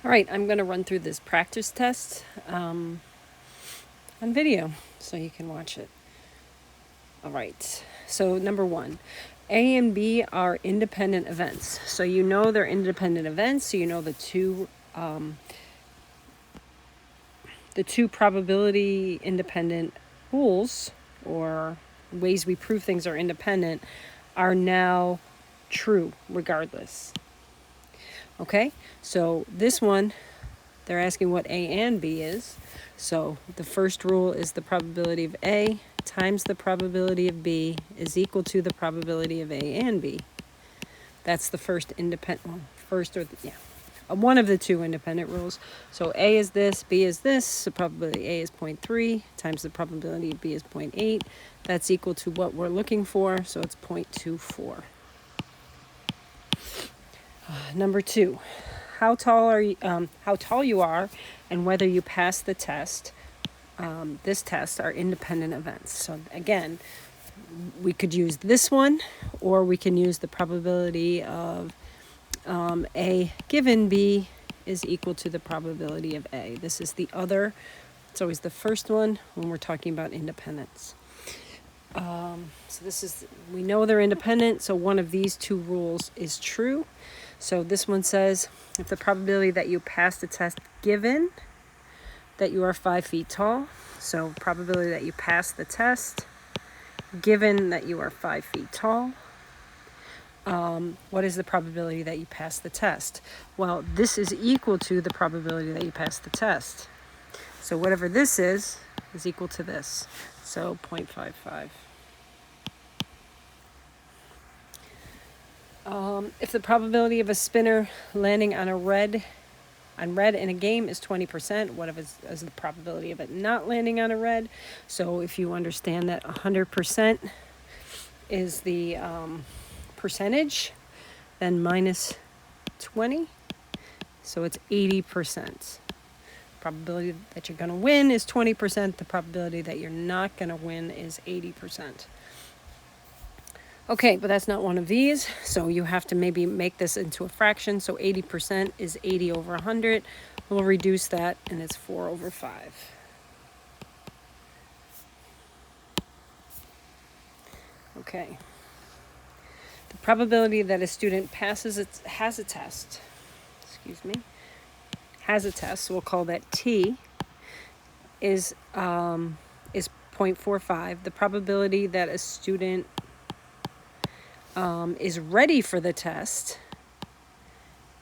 All right, I'm going to run through this practice test on video so you can watch it. All right, so number 1, A and B are independent events. So you know they're independent events, so you know the two probability independent rules, or ways we prove things are independent, are now true regardless. Okay, so this one, they're asking what A and B is. So the first rule is the probability of A times the probability of B is equal to the probability of A and B. That's the first independent one. One of the two independent rules. So A is this, B is this. So probability A is 0.3 times the probability of B is 0.8. That's equal to what we're looking for. So it's 0.24. Number 2. How tall you are and whether you pass the test, this test, are independent events. So again, we could use this one, or we can use the probability of A given B is equal to the probability of A. This is the other. It's always the first one when we're talking about independence. So we know they're independent, so one of these two rules is true. So this one says, if the probability that you pass the test given that you are 5 feet tall, so probability that you pass the test given that you are 5 feet tall, what is the probability that you pass the test? Well, this is equal to the probability that you pass the test. So whatever this is equal to this. So 0.55. If the probability of a spinner landing on red in a game is 20%, what is the probability of it not landing on a red? So if you understand that 100% is the percentage, then minus 20, so it's 80%. Probability that you're going to win is 20%. The probability that you're not going to win is 80%. Okay, but that's not one of these, so you have to maybe make this into a fraction. So 80% is 80 over 100. We'll reduce that, and it's 4 over 5. Okay. The probability that a student has a test, we'll call that T, is 0.45. The probability that a student is ready for the test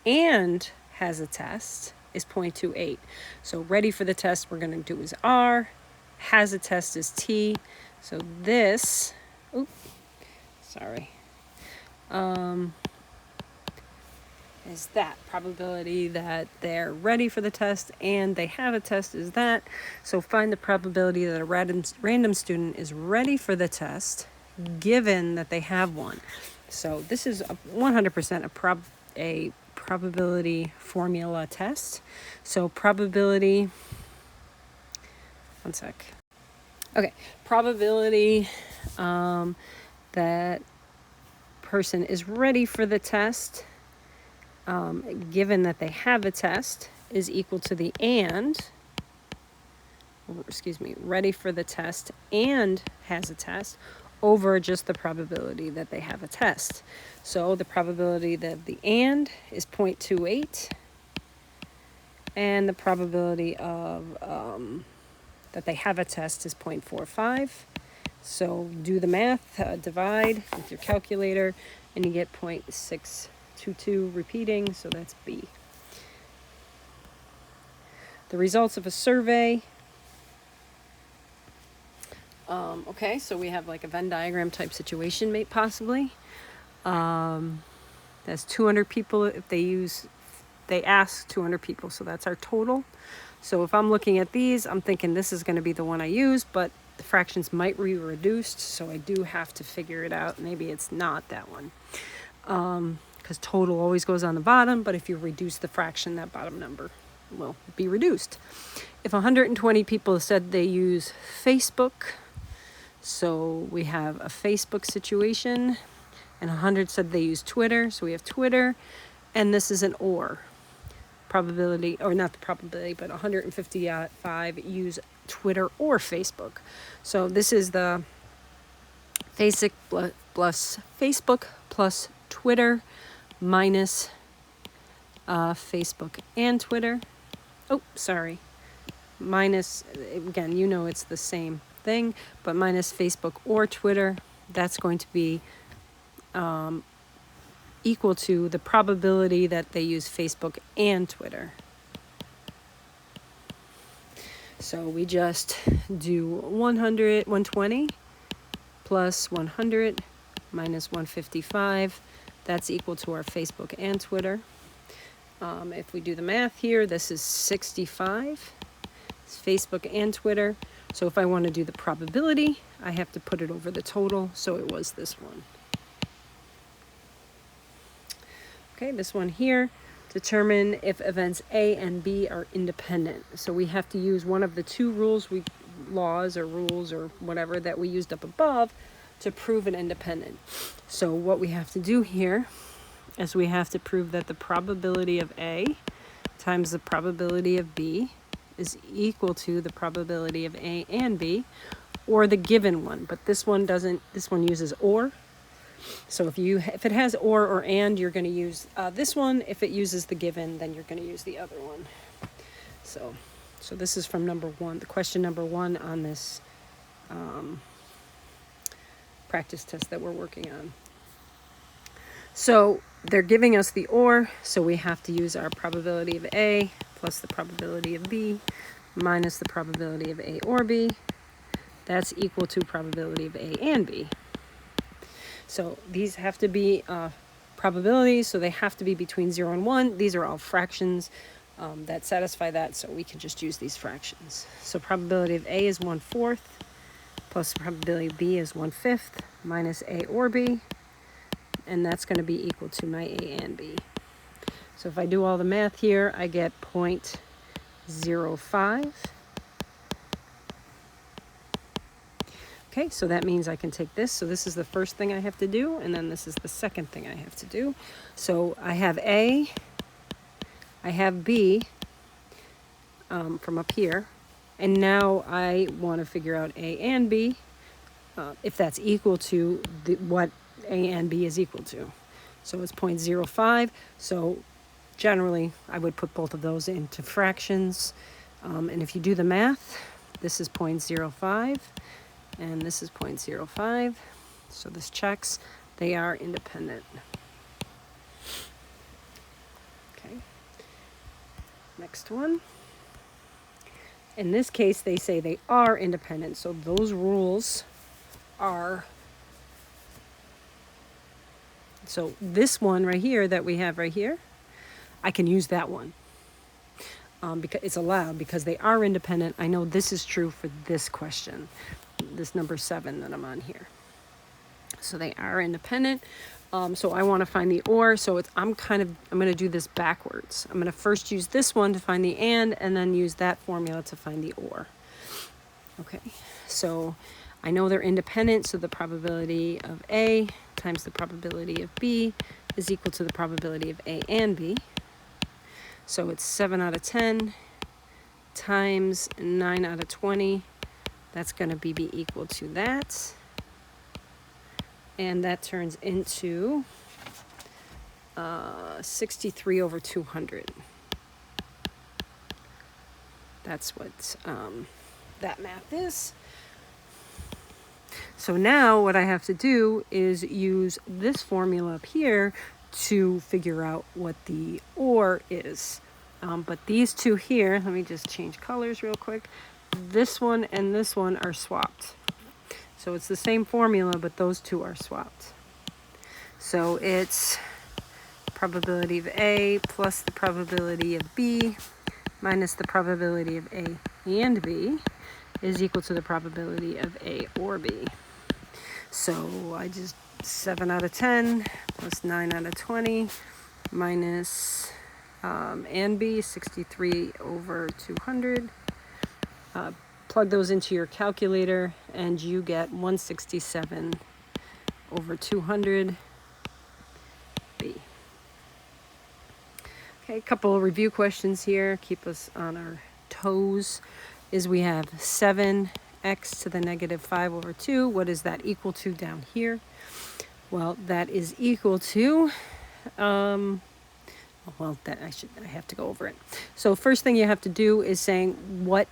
and has a test is 0.28. So ready for the test we're going to do is R, has a test is T. So this, is that probability that they're ready for the test and they have a test is that. So find the probability that a random student is ready for the test given that they have one. So this is 100% a probability formula test. So probability, probability that person is ready for the test given that they have a test is equal to the ready for the test and has a test over just the probability that they have a test. So the probability that the and is 0.28, and the probability of that they have a test is 0.45. So do the math, divide with your calculator, and you get 0.622 repeating, so that's B. The results of a survey. So we have like a Venn diagram type situation, possibly. That's 200 people. If they ask 200 people, so that's our total. So if I'm looking at these, I'm thinking this is going to be the one I use, but the fractions might be reduced, so I do have to figure it out. Maybe it's not that one, because total always goes on the bottom, but if you reduce the fraction, that bottom number will be reduced. If 120 people said they use Facebook, so we have a Facebook situation, and 100 said they use Twitter, so we have Twitter, and this is an OR. probability, or not the probability, but 155 use Twitter or Facebook. So this is the Facebook plus Twitter minus Facebook and Twitter. Oh, sorry. Minus, again, you know it's the same thing, but minus Facebook or Twitter. That's going to be equal to the probability that they use Facebook and Twitter. So we just do 120 plus 100 minus 155. That's equal to our Facebook and Twitter. If we do the math here, this is 65. It's Facebook and Twitter. So if I want to do the probability, I have to put it over the total. So it was this one. Okay, this one here. Determine if events A and B are independent. So we have to use one of the two laws or rules or whatever that we used up above to prove an independent. So what we have to do here is we have to prove that the probability of A times the probability of B is equal to the probability of A and B, or the given one. But this one doesn't. This one uses or. So if it has or and, you're going to use this one. If it uses the given, then you're going to use the other one. So this is from number 1, the question number 1 on this practice test that we're working on. So they're giving us the or, so we have to use our probability of A plus the probability of B minus the probability of A or B. That's equal to probability of A and B. So these have to be probabilities, so they have to be between 0 and 1. These are all fractions that satisfy that, so we can just use these fractions. So probability of A is 1/4 plus the probability of B is 1/5 minus A or B, and that's going to be equal to my A and B. So if I do all the math here, I get 0.05. Okay, so that means I can take this. So this is the first thing I have to do, and then this is the second thing I have to do. So I have A, I have B from up here, and now I want to figure out A and B, if that's equal to what A and B is equal to. So it's 0.05. So generally, I would put both of those into fractions. And if you do the math, this is 0.05. And this is 0.05, so this checks. They are independent. Okay, next one. In this case, they say they are independent, so those rules are... So this one right here that we have right here, I can use that one. Because it's allowed, because they are independent. I know this is true for this question. This number 7 that I'm on here. So they are independent. So I want to find the or. So I'm going to do this backwards. I'm going to first use this one to find the and then use that formula to find the or. Okay. So I know they're independent. So the probability of A times the probability of B is equal to the probability of A and B. So it's 7 out of 10 times 9 out of 20. That's going to be equal to that. And that turns into 63 over 200. That's what that math is. So now what I have to do is use this formula up here to figure out what the or is. But these two here, let me just change colors real quick. This one and this one are swapped. So it's the same formula, but those two are swapped. So it's probability of A plus the probability of B minus the probability of A and B is equal to the probability of A or B. So I just 7 out of 10 plus 9 out of 20 minus and B, 63 over 200. Plug those into your calculator and you get 167 over 200 B. Okay, Okay, a couple of review questions here. Keep us on our toes. We have 7x to the negative 5 over 2. What is that equal to down here? Well, that is equal to, I have to go over it. So first thing you have to do is saying what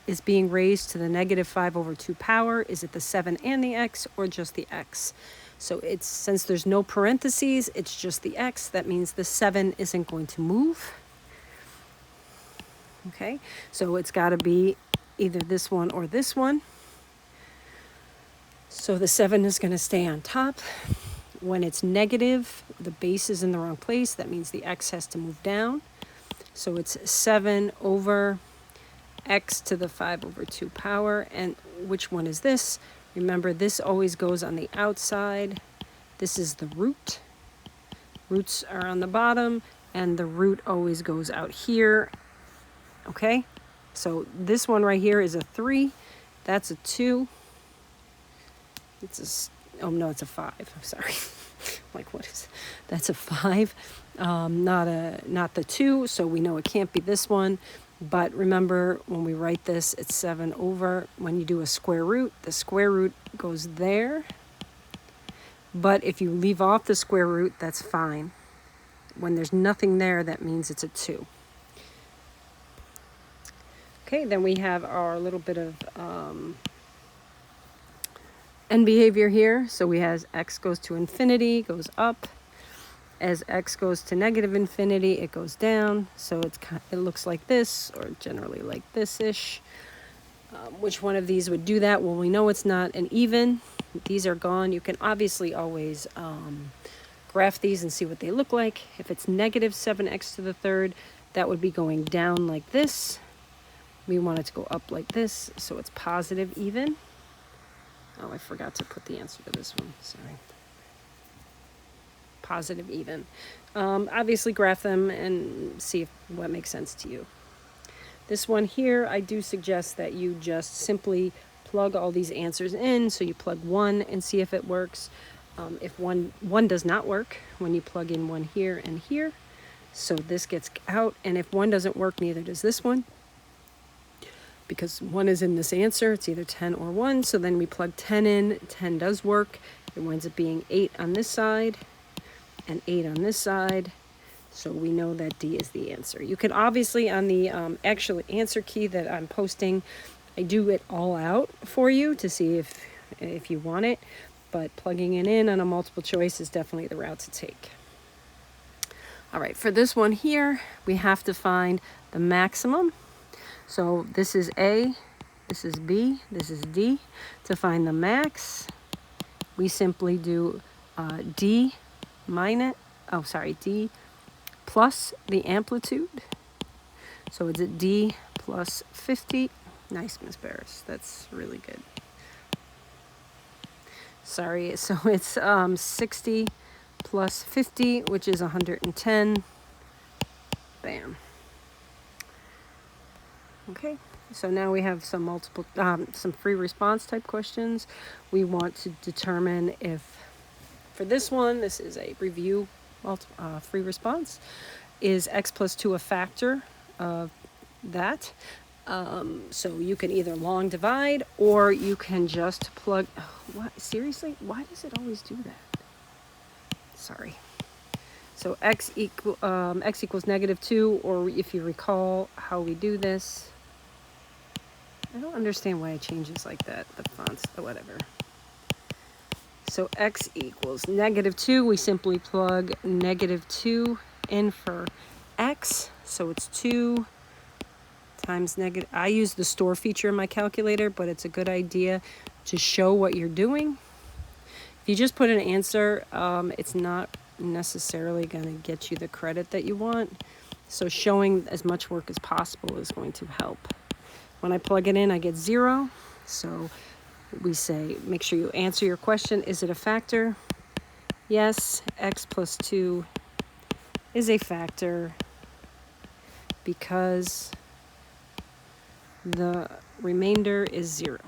is being raised to the negative 5 over 2 power. Is it the 7 and the x, or just the x? So since there's no parentheses, it's just the x. That means the 7 isn't going to move. Okay, so it's got to be either this one or this one. So the 7 is going to stay on top. When it's negative, the base is in the wrong place. That means the x has to move down. So it's 7 over x to the 5 over 2 power. And which one is this? Remember, this always goes on the outside. This is the root. Roots are on the bottom, and the root always goes out here. Okay, so this one right here is a 3. That's a 2. It's a 5. I'm sorry. Like, what is? That's a 5. Not the 2. So we know it can't be this one. But remember, when we write this, it's 7 over. When you do a square root, the square root goes there. But if you leave off the square root, that's fine. When there's nothing there, that means it's a 2. Okay, then we have our little bit of end behavior here. So we have x goes to infinity, goes up. As x goes to negative infinity, it goes down. So it looks like this, or generally like this-ish. Which one of these would do that? Well, we know it's not an even. These are gone. You can obviously always graph these and see what they look like. If it's negative 7x to the third, that would be going down like this. We want it to go up like this, so it's positive even. Oh, I forgot to put the answer to this one. Sorry. Positive even. Obviously graph them and see what makes sense to you. This one here, I do suggest that you just simply plug all these answers in. So you plug 1 and see if it works. If one does not work, when you plug in 1 here and here, so this gets out. And if 1 doesn't work, neither does this one. Because 1 is in this answer, it's either 10 or 1. So then we plug 10 in. 10 does work. It winds up being 8 on this side and 8 on this side. So we know that D is the answer. You can obviously, on the actual answer key that I'm posting, I do it all out for you to see if you want it. But plugging it in on a multiple choice is definitely the route to take. All right, for this one here, we have to find the maximum. So this is A, this is B, this is D. To find the max, we simply do D plus the amplitude. So it's at D plus 50. Nice, Miss Barris. That's really good. Sorry, so it's 60 plus 50, which is 110. Bam. Okay, so now we have some free response type questions. We want to determine if, for this one, this is a review free response. Is x plus 2 a factor of that? So you can either long divide, or you can just plug. What? Seriously? Why does it always do that? Sorry. So x equals -2, or if you recall how we do this. I don't understand why it changes like that, the fonts, or whatever. So x equals -2. We simply plug -2 in for x. So it's 2 times negative. I use the store feature in my calculator, but it's a good idea to show what you're doing. If you just put an answer, it's not necessarily going to get you the credit that you want. So showing as much work as possible is going to help. When I plug it in, I get 0. So we say, make sure you answer your question. Is it a factor? Yes, x plus 2 is a factor because the remainder is 0.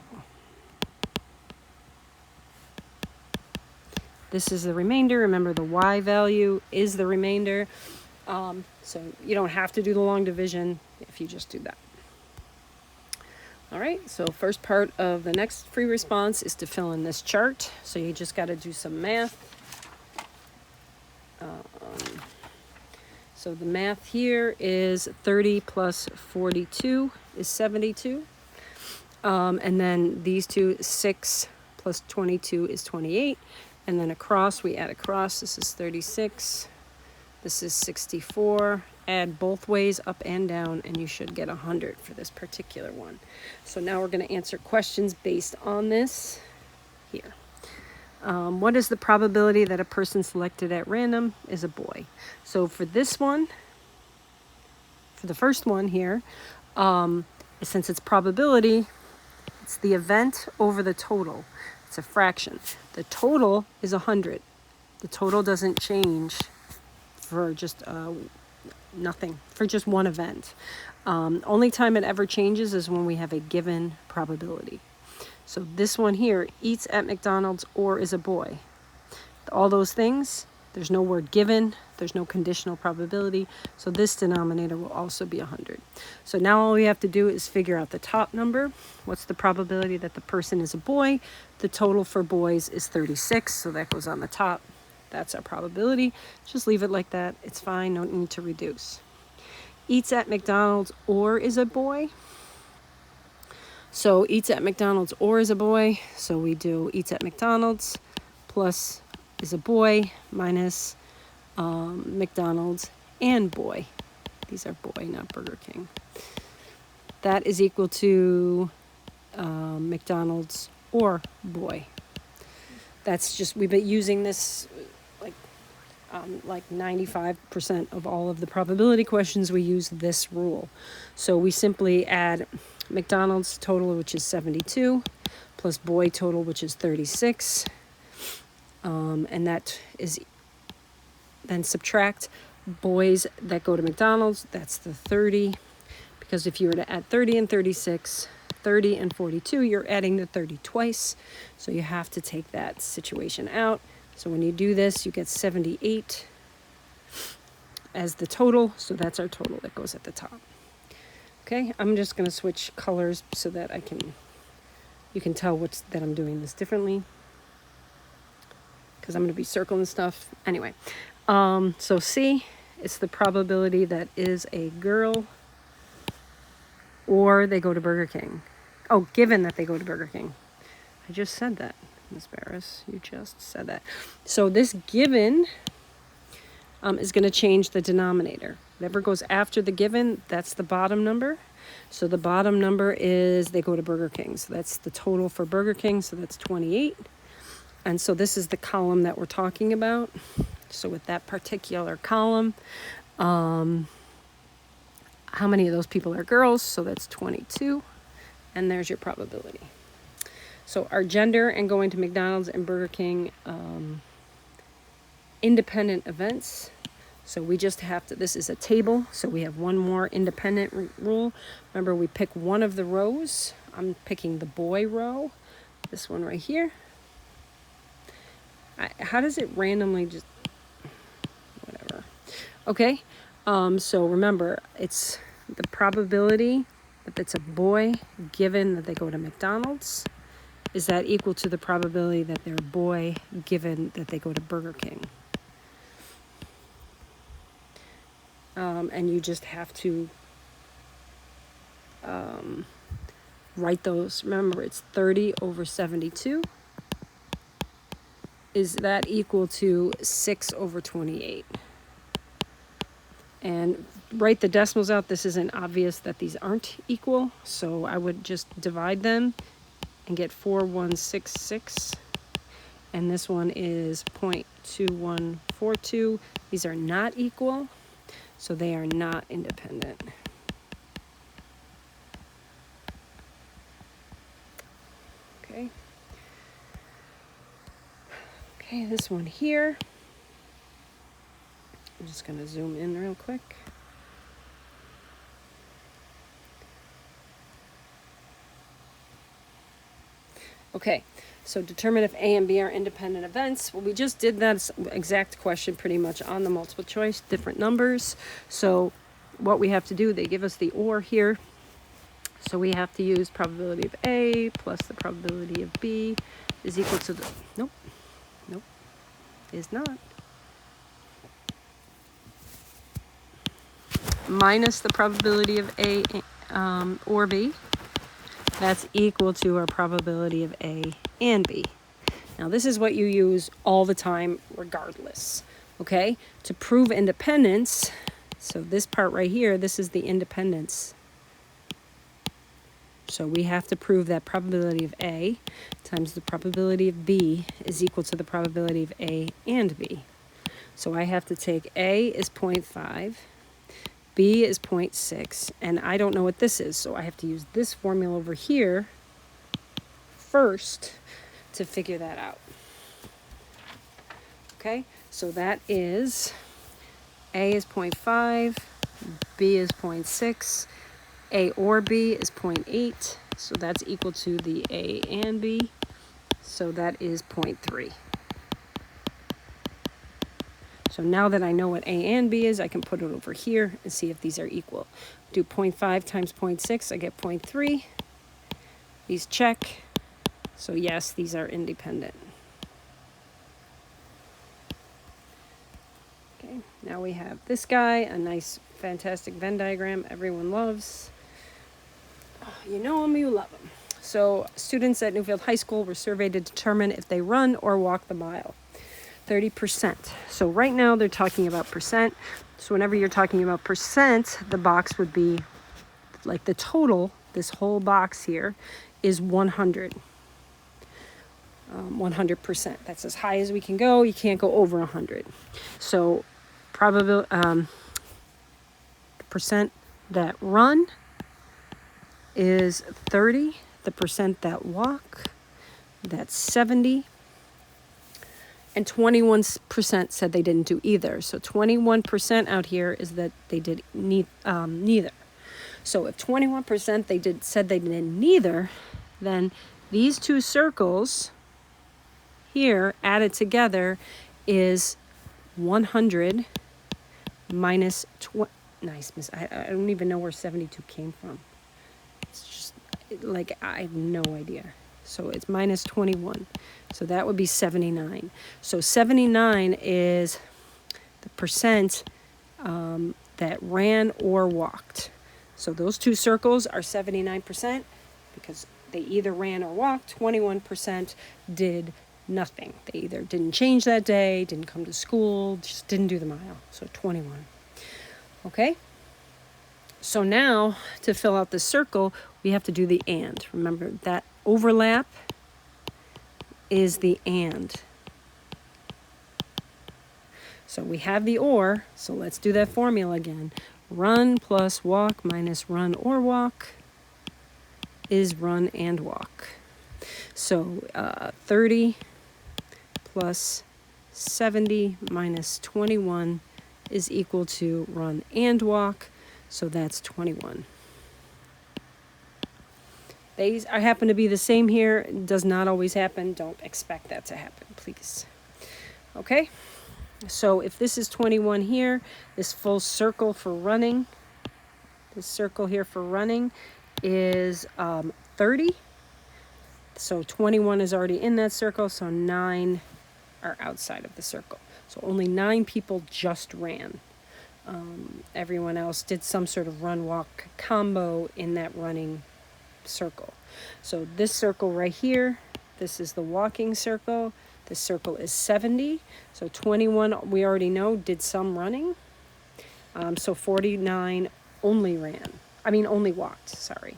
This is the remainder. Remember, the y value is the remainder. So you don't have to do the long division if you just do that. All right, so first part of the next free response is to fill in this chart. So you just got to do some math. So the math here is 30 plus 42 is 72. And then these two, 6 plus 22 is 28. And then across, we add across. This is 36. This is 64. Add both ways, up and down, and you should get 100 for this particular one. So now we're going to answer questions based on this here. What is the probability that a person selected at random is a boy? So for this one, for the first one here, since it's probability, it's the event over the total. It's a fraction. The total is 100. The total doesn't change for just nothing, for just one event. Only time it ever changes is when we have a given probability. So this one here, eats at McDonald's or is a boy. All those things, there's no word given, there's no conditional probability, so this denominator will also be 100. So now all we have to do is figure out the top number. What's the probability that the person is a boy? The total for boys is 36, so that goes on the top. That's our probability. Just leave it like that. It's fine, no need to reduce. Eats at McDonald's or is a boy. So eats at McDonald's or is a boy. So we do eats at McDonald's plus is a boy minus McDonald's and boy. These are boy, not Burger King. That is equal to McDonald's or boy. That's just, we've been using this like 95% of all of the probability questions, we use this rule. So we simply add McDonald's total, which is 72, plus boy total, which is 36. And that is, then subtract boys that go to McDonald's, that's the 30. Because if you were to add 30 and 36, 30 and 42, you're adding the 30 twice. So you have to take that situation out. So when you do this, you get 78 as the total. So that's our total that goes at the top. Okay, I'm just going to switch colors so that you can tell that I'm doing this differently. Because I'm going to be circling stuff. Anyway, so C, it's the probability that is a girl or they go to Burger King. Oh, given that they go to Burger King. I just said that. Ms. Barris, you just said that. So this given is going to change the denominator. Whatever goes after the given, that's the bottom number. So the bottom number is they go to Burger King. So that's the total for Burger King. So that's 28. And so this is the column that we're talking about. So with that particular column, how many of those people are girls? So that's 22. And there's your probability. So our gender and going to McDonald's and Burger King, independent events. So we just have to, this is a table, so we have one more independent rule. Remember, we pick one of the rows. I'm picking the boy row, this one right here. How does it randomly just, whatever. Okay, so remember, it's the probability that it's a boy given that they go to McDonald's. Is that equal to the probability that they're a boy given that they go to Burger King? And you just have to write those. Remember, it's 30 over 72. Is that equal to 6 over 28? And write the decimals out. This isn't obvious that these aren't equal, so I would just divide them and get 4166. And this one is 0.2142. These are not equal, so they are not independent. Okay. Okay, this one here. I'm just going to zoom in real quick. Okay, So determine if A and B are independent events. Well, we just did that exact question pretty much on the multiple choice, different numbers. So what we have to do, they give us the or here. So we have to use probability of A plus the probability of B is equal to the, nope, is not. Minus the probability of A or B. That's equal to our probability of A and B. Now this is what you use all the time regardless, okay? To prove independence, so this part right here, this is the independence. So we have to prove that probability of A times the probability of B is equal to the probability of A and B. So I have to take A is 0.5, B is 0.6, and I don't know what this is, so I have to use this formula over here first to figure that out. Okay, so that is A is 0.5, B is 0.6, A or B is 0.8, so that's equal to the A and B, so that is 0.3. So now that I know what A and B is, I can put it over here and see if these are equal. Do 0.5 times 0.6, I get 0.3. These check. So yes, these are independent. Okay, now we have this guy, a nice, fantastic Venn diagram everyone loves. You know them, you love them. So students at Newfield High School were surveyed to determine if they run or walk the mile. 30%. So right now they're talking about percent. So whenever you're talking about percent, the box would be like the total, this whole box here is 100. 100%. That's as high as we can go. You can't go over 100. So probably the percent that run is 30. The percent that walk, that's 70. And 21% said they didn't do either. So 21% out here is that they did neither. So if 21% said they did neither, then these two circles here added together is 100 minus 20. Nice, miss. I don't even know where 72 came from. It's just like I have no idea. So it's minus 21. So that would be 79. So 79 is the percent that ran or walked. So those two circles are 79% because they either ran or walked. 21% did nothing. They either didn't change that day, didn't come to school, just didn't do the mile. So 21. Okay? So now to fill out the circle, we have to do the and. Remember that overlap is the and. So we have the or, so let's do that formula again. Run plus walk minus run or walk is run and walk. So 30 plus 70 minus 21 is equal to run and walk, so that's 21. They happen to be the same here. It does not always happen. Don't expect that to happen, please. Okay? So if this is 21 here, this full circle for running, this circle here for running is 30. So 21 is already in that circle, so 9 are outside of the circle. So only 9 people just ran. Everyone else did some sort of run-walk combo in that running circle. So this circle right here, this is the walking circle. This circle is 70. So 21, we already know, did some running. So 49 only walked, sorry.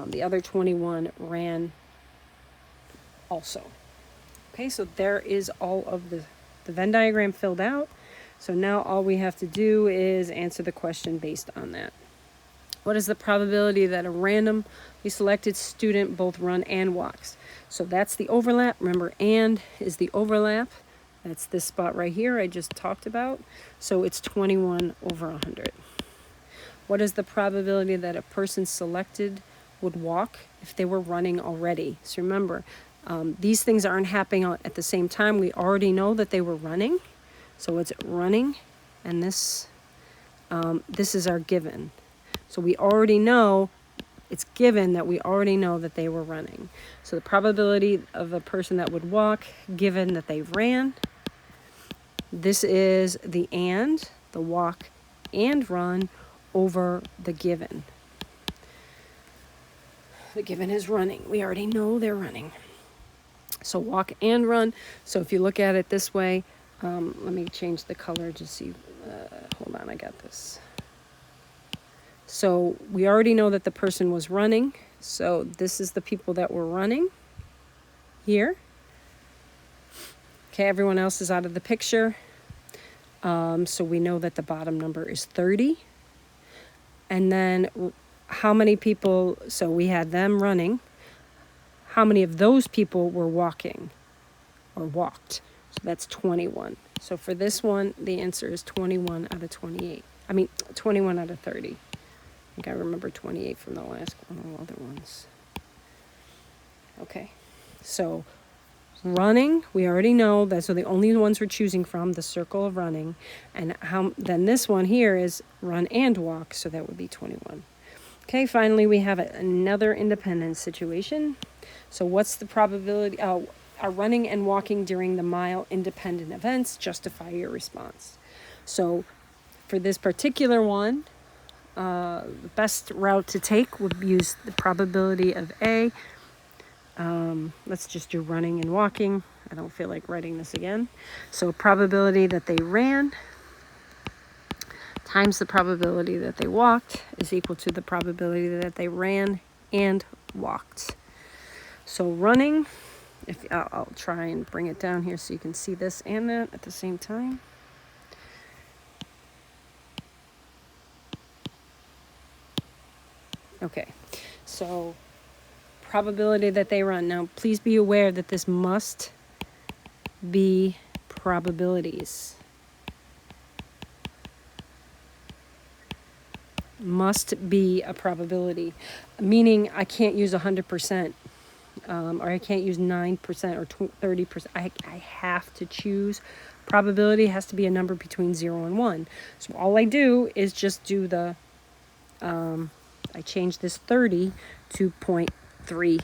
The other 21 ran also. Okay, so there is all of the Venn diagram filled out. So now all we have to do is answer the question based on that. What is the probability that a randomly selected student both run and walks? So that's the overlap. Remember, and is the overlap. That's this spot right here I just talked about. So it's 21 over 100. What is the probability that a person selected would walk if they were running already? So remember, These things aren't happening at the same time. We already know that they were running. So it's running, and this is our given. So we already know, it's given that we already know that they were running. So the probability of a person that would walk, given that they ran. This is the walk and run over the given. The given is running. We already know they're running. So walk and run. So if you look at it this way, let me change the color to see. Hold on, I got this. So we already know that the person was running. So this is the people that were running here. Okay, everyone else is out of the picture. So we know that the bottom number is 30. And then how many people, so we had them running. How many of those people were walking or walked? So that's 21. So for this one, the answer is 21 out of 28. 21 out of 30. I think I remember 28 from the last one, all other ones. Okay, so running, we already know that, so the only ones we're choosing from, the circle of running, and then this one here is run and walk, so that would be 21. Okay, finally we have another independent situation. So what's the probability, are running and walking during the mile independent events? Justify your response. So for this particular one, the best route to take would use the probability of A. Let's just do running and walking. I don't feel like writing this again. So probability that they ran times the probability that they walked is equal to the probability that they ran and walked. So running, I'll try and bring it down here so you can see this and that at the same time. Okay, so probability that they run. Now, please be aware that this must be probabilities. Must be a probability, meaning I can't use 100%, or I can't use 9% or 30%. I have to choose. Probability has to be a number between 0 and 1. So all I do is just do the, I change this 30 to 0.30.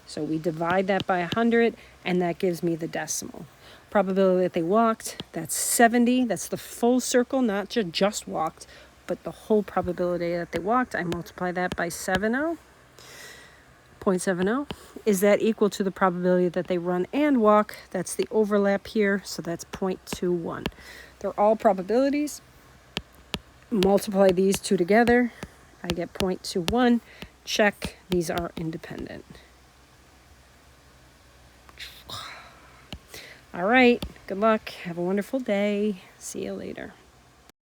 So we divide that by 100, and that gives me the decimal. Probability that they walked, that's 70. That's the full circle, not just walked, but the whole probability that they walked. I multiply that by 0.70. Is that equal to the probability that they run and walk? That's the overlap here, so that's 0.21. They're all probabilities. Multiply these two together. I get 0.21. Check. These are independent. All right. Good luck. Have a wonderful day. See you later.